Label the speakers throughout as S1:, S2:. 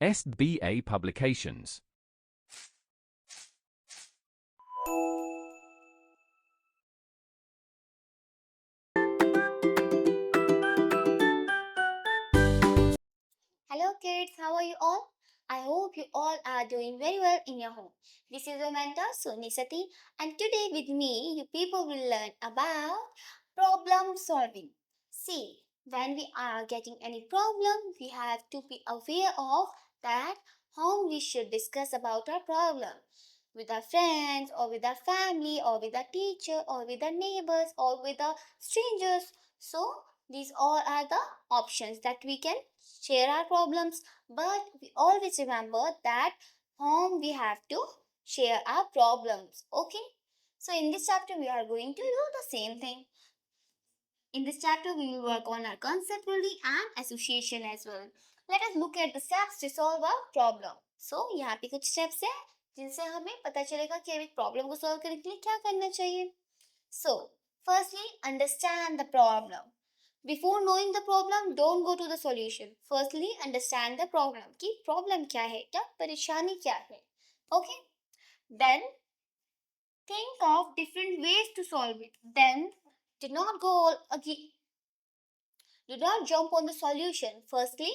S1: SBA Publications.
S2: Hello kids, how are you all? I hope you all are doing very well in your home. This is your mentor Sunisati, and today with me you people will learn about problem solving. See, when we are getting any problem, we have to be aware of that how we should discuss about our problem with our friends or with our family or with our teacher or with our neighbors or with our strangers. So these all are the options that we can share our problems, but we always remember that home we have to share our problems. Okay, so in this chapter we are going to do the same thing. In this chapter we will work on our concept building and association as well. Let us look at the steps to solve a problem. So यहाँ पे कुछ steps है जिनसे हमें पता चलेगा कि हमें प्रॉब्लम को सॉल्व करने के लिए क्या करना चाहिए. So firstly, understand the problem. Before knowing the problem, don't go to the solution. Firstly, understand the problem. कि problem क्या है, क्या परेशानी क्या है. Okay. Then think of different ways to solve it. Then do not go all again. Do not jump on the solution. Firstly,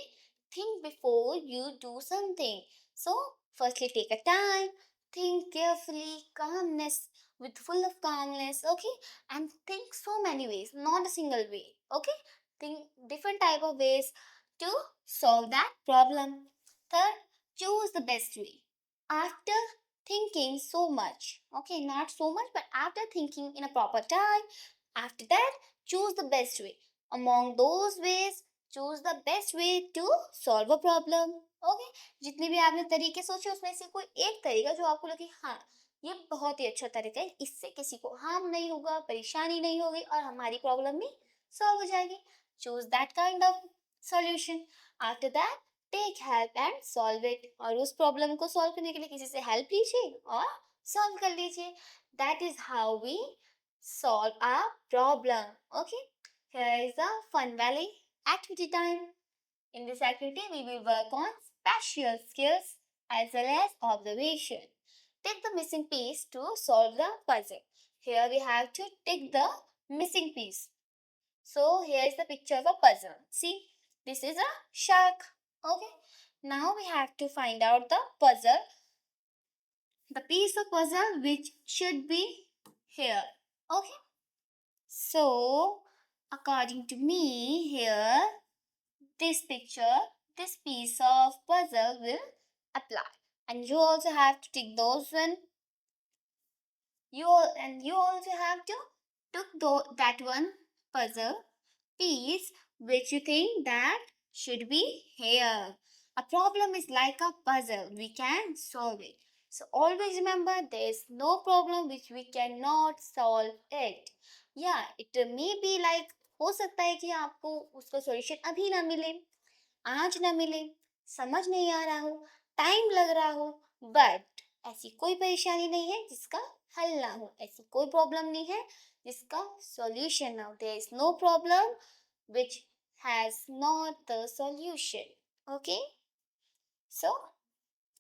S2: think before you do something. So, firstly, take a time, think carefully, calmness, with full of calmness, okay? And think so many ways, not a single way, okay? Think different type of ways to solve that problem. Third, choose the best way. After thinking so much, okay, not so much, but after thinking in a proper time, after that, choose the best way. Among those ways, choose the best way to solve a problem. Okay? जितने भी आपने तरीके सोचे उसमें से कोई एक तरीका जो आपको लगे हाँ ये बहुत ही अच्छा तरीका है, इससे किसी को हार्म नहीं होगा, परेशानी नहीं होगी और हमारी प्रॉब्लम भी सॉल्व हो जाएगी. Choose that kind of solution. After that take help and solve it. और उस प्रॉब्लम को सॉल्व करने के लिए किसी से हेल्प लीजिए और सॉल्व कर लीजिए. That is how we solve a problem. Okay, here is the Fun Valley activity time. In this activity, we will work on spatial skills as well as observation. Take the missing piece to solve the puzzle. Here we have to take the missing piece. So here is the picture of a puzzle. See, this is a shark. Okay, now we have to find out the puzzle, the piece of puzzle which should be here. Okay, so according to me here, this picture, this piece of puzzle will apply. And you also have to take those one. You also have to took that one puzzle piece which you think that should be here. A problem is like a puzzle. We can solve it. So always remember there is no problem which we cannot solve it. Yeah, it may be like हो सकता है कि आपको उसका solution अभी ना मिले, आज ना मिले, समझ नहीं आ रहा हो, टाइम लग रहा हो, बट ऐसी कोई परेशानी नहीं है जिसका हल ना हो, ऐसी कोई प्रॉब्लम नहीं है जिसका सॉल्यूशन ना हो. There is no problem which has not the solution. Okay, so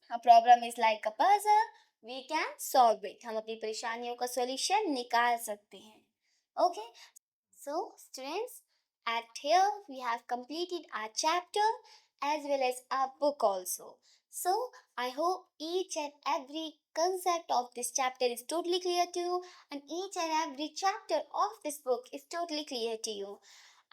S2: a problem is like a puzzle, we can solve it. हम अपनी परेशानियों का solution निकाल सकते हैं. Okay, so students, at here we have completed our chapter as well as our book also. So I hope each and every concept of this chapter is totally clear to you, and each and every chapter of this book is totally clear to you.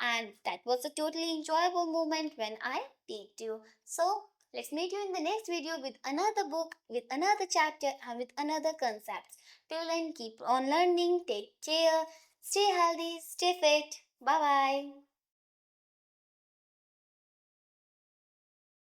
S2: And that was a totally enjoyable moment when I teach you. So let's meet you in the next video with another book, with another chapter, and with another concept. Till then, keep on learning, take care, stay healthy, stay fit. Bye bye.